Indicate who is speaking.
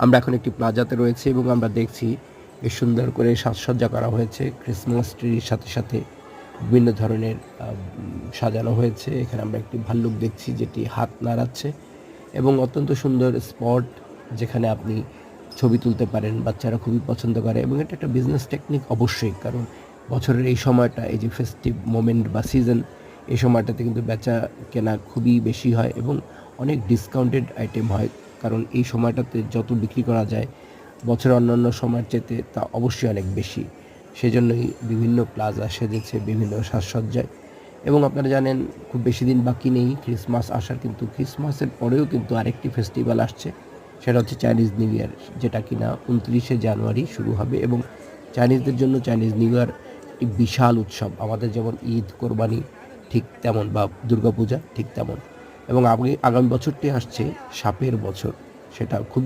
Speaker 1: আমরা এখন একটি প্লাজাতে রয়েছি এবং আমরা দেখছি বেশ সুন্দর করে সাজসজ্জা করা হয়েছে। ক্রিসমাস ট্রির সাথে সাথে বিভিন্ন ধরনের সাজানো হয়েছে। এখানে আমরা একটি ভাল্লুক দেখছি যেটি হাত নাড়াচ্ছে এবং অত্যন্ত সুন্দর স্পট যেখানে আপনি ছবি তুলতে পারেন। বাচ্চারা খুবই পছন্দ করে এবং এটা একটা বিজনেস টেকনিক অবশ্যই, কারণ বছরের এই সময়টা, এই যে ফেস্টিভ মোমেন্ট বা সিজন, এই সময়টাতে কিন্তু বেচা কেনা খুবই বেশি হয় এবং অনেক ডিসকাউন্টেড আইটেম হয়, কারণ এই সময়টাতে যত বিক্রি করা যায় বছরের অন্যান্য সময়ের চেয়ে তা অবশ্যই অনেক বেশি। সেজন্যই বিভিন্ন প্লাজা সেজেছে বিভিন্ন সাজসজ্জায়। এবং আপনারা জানেন খুব বেশি দিন বাকি নেই ক্রিসমাস আসার, কিন্তু ক্রিসমাসের পরেও কিন্তু আরেকটি ফেস্টিভ্যাল আসছে, সেটা হচ্ছে চাইনিজ নিউ ইয়ার, যেটা কিনা 29শে জানুয়ারি শুরু হবে। এবং চাইনিজদের জন্য চাইনিজ নিউ ইয়ার একটি বিশাল উৎসব। আমাদের যেমন ঈদ, কোরবানি ঠিক তেমন, বা দুর্গাপূজা ঠিক তেমন। এবং আগামী বছরটি আসছে সাপের বছর, সেটা খুবই